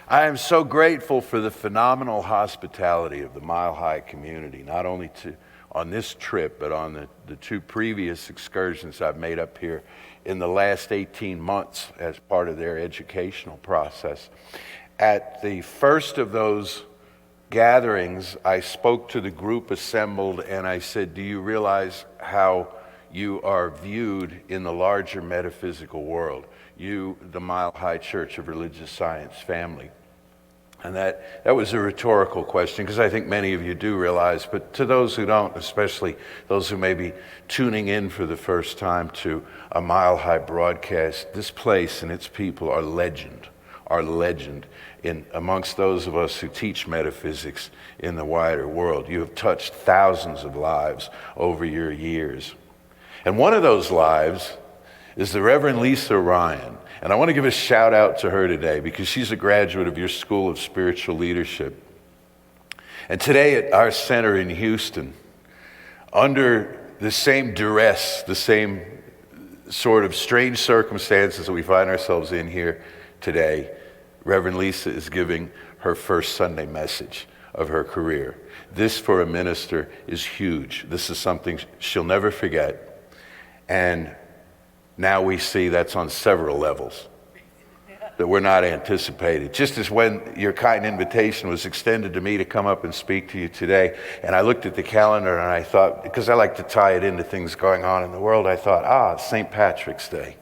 I am so grateful for the phenomenal hospitality of the Mile High community, not only on this trip, but on the two previous excursions I've made up here in the last 18 months as part of their educational process. At the first of those gatherings, I spoke to the group assembled and I said, do you realize how you are viewed in the larger metaphysical world? You, the Mile High Church of Religious Science family. And that was a rhetorical question, because I think many of you do realize, but to those who don't, especially those who may be tuning in for the first time to a Mile High broadcast, this place and its people are legend in amongst those of us who teach metaphysics in the wider world. You have touched thousands of lives over your years. And one of those lives is the Reverend Lisa Ryan. And I want to give a shout out to her today because she's a graduate of your School of Spiritual Leadership. And today at our center in Houston, under the same duress, the same sort of strange circumstances that we find ourselves in here today, Reverend Lisa is giving her first Sunday message of her career. This for a minister is huge. This is something she'll never forget. And now we see that's on several levels that were not anticipated. Just as when your kind invitation was extended to me to come up and speak to you today, and I looked at the calendar and I thought, because I like to tie it into things going on in the world, I thought, it's St. Patrick's Day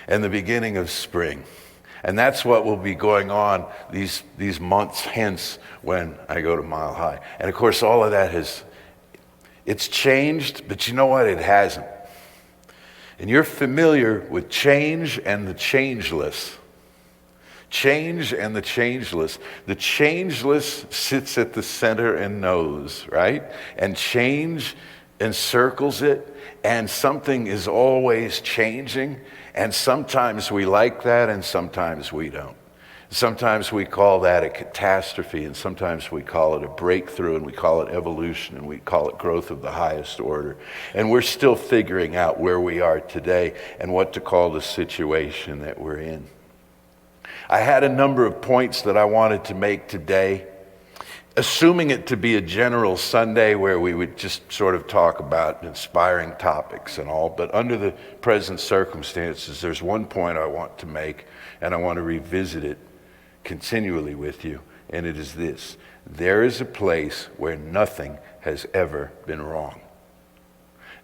and the beginning of spring. And that's what will be going on these months hence when I go to Mile High. And of course, all of that it's changed, but you know what? It hasn't. And you're familiar with change and the changeless. Change and the changeless. The changeless sits at the center and knows, right? And change encircles it, and something is always changing. And sometimes we like that, and sometimes we don't. Sometimes we call that a catastrophe, and sometimes we call it a breakthrough, and we call it evolution, and we call it growth of the highest order. And we're still figuring out where we are today and what to call the situation that we're in. I had a number of points that I wanted to make today, assuming it to be a general Sunday where we would just sort of talk about inspiring topics and all, but under the present circumstances, there's one point I want to make, and I want to revisit it continually with you, and it is this: there is a place where nothing has ever been wrong.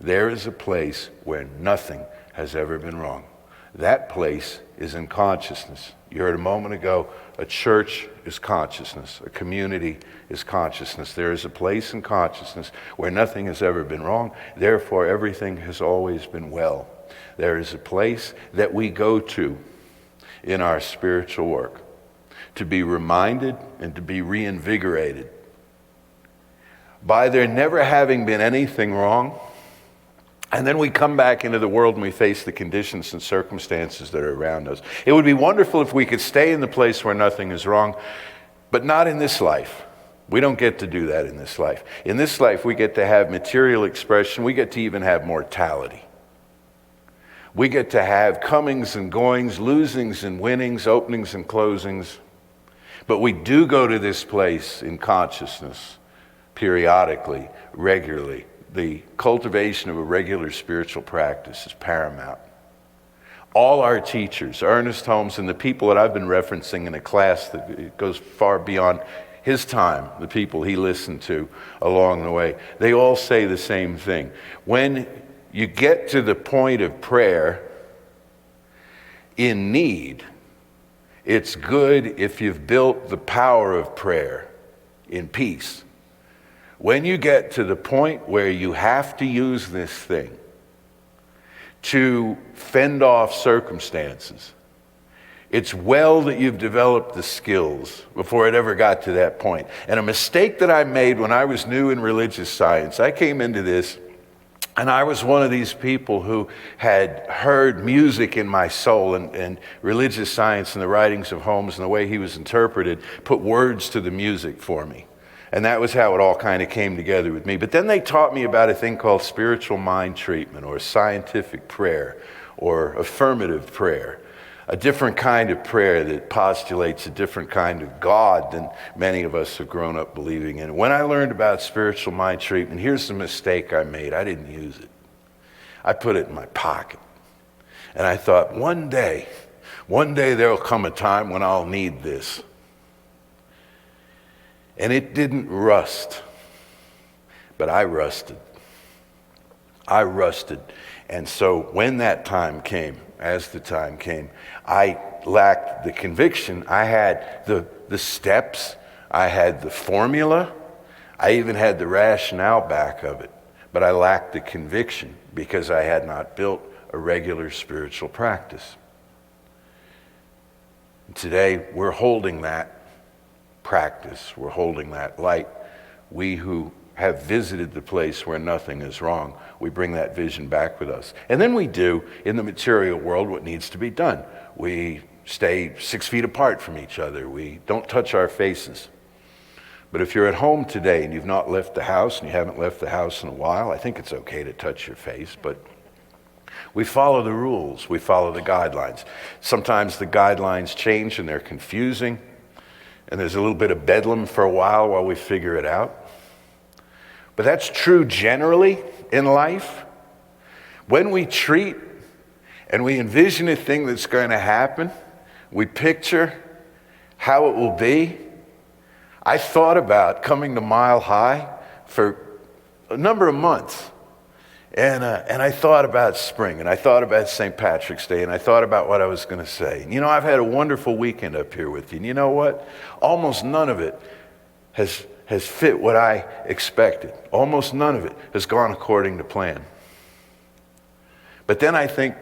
There is a place where nothing has ever been wrong. That place is in consciousness. You heard a moment ago, a church is consciousness, a community is consciousness. There is a place in consciousness where nothing has ever been wrong, therefore everything has always been well. There is a place that we go to in our spiritual work to be reminded and to be reinvigorated by there never having been anything wrong. And then we come back into the world and we face the conditions and circumstances that are around us. It would be wonderful if we could stay in the place where nothing is wrong, but not in this life. We don't get to do that in this life. In this life, we get to have material expression. We get to even have mortality. We get to have comings and goings, losings and winnings, openings and closings. But we do go to this place in consciousness periodically, regularly. The cultivation of a regular spiritual practice is paramount. All our teachers, Ernest Holmes, and the people that I've been referencing in a class that goes far beyond his time, the people he listened to along the way, they all say the same thing. When you get to the point of prayer in need, it's good if you've built the power of prayer in peace. When you get to the point where you have to use this thing to fend off circumstances, it's well that you've developed the skills before it ever got to that point. And a mistake that I made when I was new in religious science, I came into this and I was one of these people who had heard music in my soul, and religious science and the writings of Holmes and the way he was interpreted put words to the music for me. And that was how it all kind of came together with me. But then they taught me about a thing called spiritual mind treatment, or scientific prayer, or affirmative prayer. a different kind of prayer that postulates a different kind of God than many of us have grown up believing in. When I learned about spiritual mind treatment, here's the mistake I made. I didn't use it. I put it in my pocket. And I thought, one day there'll come a time when I'll need this. And it didn't rust, but I rusted. And so when that time came, as the time came, I lacked the conviction. I had the steps, I had the formula, I even had the rationale back of it, but I lacked the conviction because I had not built a regular spiritual practice. Today, we're holding that practice, we're holding that light. We who have visited the place where nothing is wrong, we bring that vision back with us. And then we do, in the material world, what needs to be done. We stay 6 feet apart from each other. We don't touch our faces. But if you're at home today and you've not left the house, and you haven't left the house in a while, I think it's okay to touch your face, but we follow the rules, we follow the guidelines. Sometimes the guidelines change and they're confusing, and there's a little bit of bedlam for a while we figure it out. But that's true generally in life. When we treat and we envision a thing that's going to happen, we picture how it will be. I thought about coming to Mile High for a number of months. And I thought about spring, and I thought about St. Patrick's Day, and I thought about what I was going to say. And, I've had a wonderful weekend up here with you. And you know what? Almost none of it has fit what I expected. Almost none of it has gone according to plan. But then I think,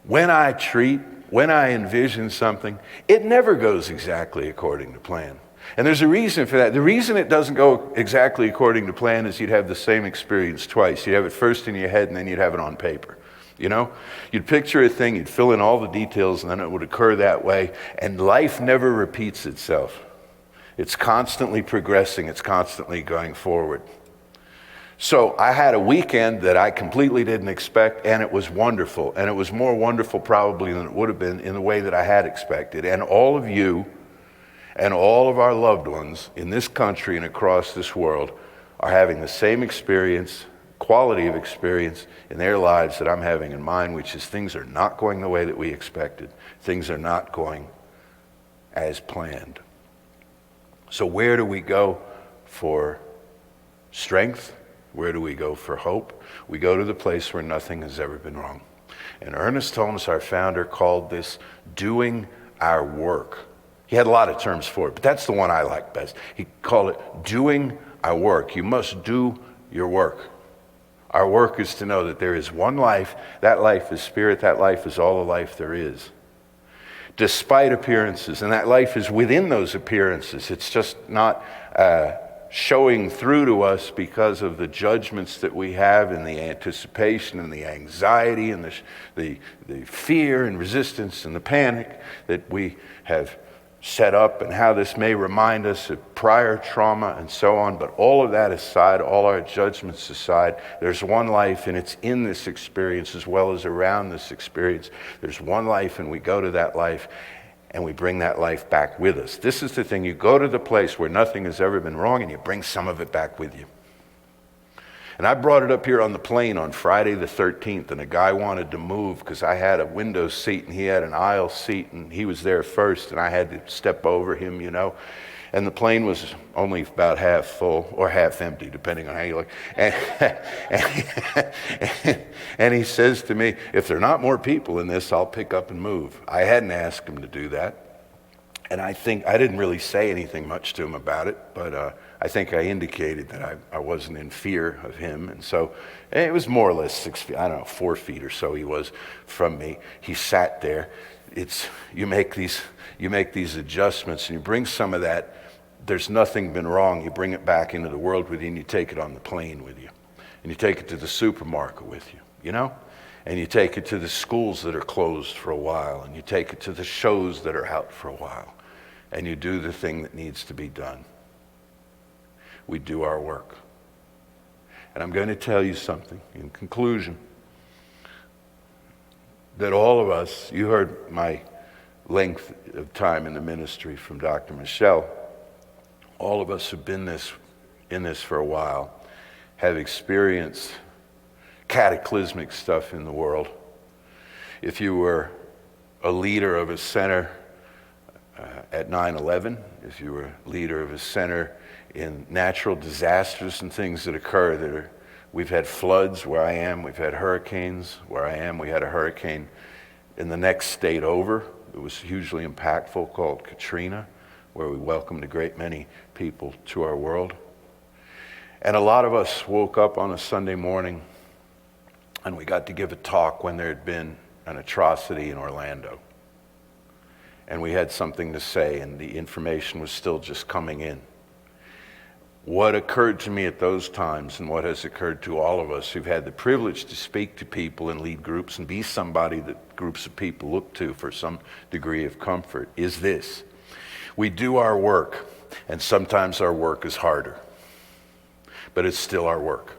when I treat, when I envision something, it never goes exactly according to plan. And there's a reason for that. The reason it doesn't go exactly according to plan is you'd have the same experience twice. You'd have it first in your head, and then you'd have it on paper. You'd picture a thing, you'd fill in all the details, and then it would occur that way. And life never repeats itself. It's constantly progressing. It's constantly going forward. So I had a weekend that I completely didn't expect, and it was wonderful. And it was more wonderful probably than it would have been in the way that I had expected. And all of you and all of our loved ones in this country and across this world are having the same experience, quality of experience in their lives that I'm having in mine, which is things are not going the way that we expected. Things are not going as planned. So where do we go for strength? Where do we go for hope? We go to the place where nothing has ever been wrong. And Ernest Holmes, our founder, called this doing our work. He had a lot of terms for it, but that's the one I like best. He called it doing our work. You must do your work. Our work is to know that there is one life. That life is spirit. That life is all the life there is. Despite appearances, and that life is within those appearances. It's just not showing through to us because of the judgments that we have and the anticipation and the anxiety and the fear and resistance and the panic that we have set up, and how this may remind us of prior trauma and so on. But all of that aside, all our judgments aside, there's one life, and it's in this experience as well as around this experience. There's one life, and we go to that life and we bring that life back with us. This is the thing. You go to the place where nothing has ever been wrong, and you bring some of it back with you. And I brought it up here on the plane on Friday the 13th, and a guy wanted to move because I had a window seat and he had an aisle seat, and he was there first, and I had to step over him, And the plane was only about half full or half empty, depending on how you look. And he says to me, if there are not more people in this, I'll pick up and move. I hadn't asked him to do that. And I think I didn't really say anything much to him about it, but I think I indicated that I wasn't in fear of him. And so it was more or less 6 feet, 4 feet or so he was from me. He sat there. You make these adjustments, and you bring some of that. There's nothing been wrong. You bring it back into the world with you, and you take it on the plane with you. And you take it to the supermarket with you, And you take it to the schools that are closed for a while, and you take it to the shows that are out for a while. And you do the thing that needs to be done. We do our work. And I'm going to tell you something in conclusion, that all of us, you heard my length of time in the ministry from Dr. Michelle, all of us who've been in this for a while have experienced cataclysmic stuff in the world. If you were a leader of a center at 9/11, if you were a leader of a center in natural disasters and things that occur, we've had floods where I am, we've had hurricanes where I am. We had a hurricane in the next state over. It was hugely impactful, called Katrina, where we welcomed a great many people to our world. And a lot of us woke up on a Sunday morning and we got to give a talk when there had been an atrocity in Orlando. And we had something to say, and the information was still just coming in. What occurred to me at those times, and what has occurred to all of us who've had the privilege to speak to people and lead groups and be somebody that groups of people look to for some degree of comfort, is this. We do our work, and sometimes our work is harder, but it's still our work.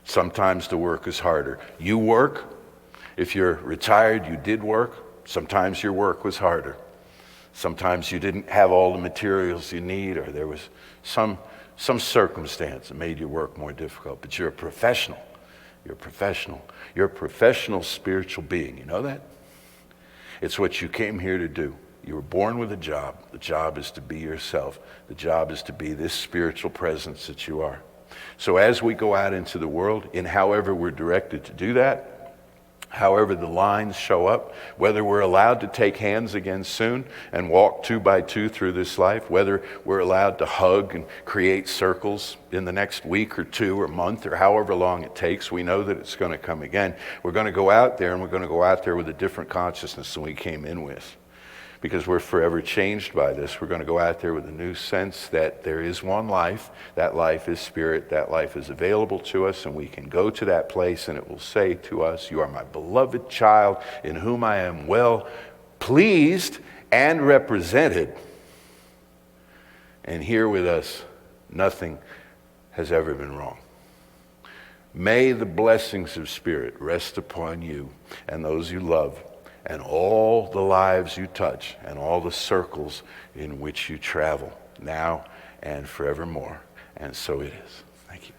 Sometimes the work is harder. You work. If you're retired, you did work. Sometimes your work was harder. Sometimes you didn't have all the materials you need, or there was some circumstance that made your work more difficult. But you're a professional. You're a professional. You're a professional spiritual being. You know that? It's what you came here to do. You were born with a job. The job is to be yourself. The job is to be this spiritual presence that you are. So as we go out into the world, in however we're directed to do that, however the lines show up, whether we're allowed to take hands again soon and walk 2 by 2 through this life, whether we're allowed to hug and create circles in the next week or 2 or month or however long it takes, we know that it's going to come again. We're going to go out there, and we're going to go out there with a different consciousness than we came in with. Because we're forever changed by this. We're going to go out there with a new sense that there is one life. That life is spirit. That life is available to us, and we can go to that place and it will say to us, "You are my beloved child in whom I am well pleased and represented." And here with us, nothing has ever been wrong. May the blessings of spirit rest upon you and those you love, and all the lives you touch, and all the circles in which you travel, now and forevermore. And so it is. Thank you.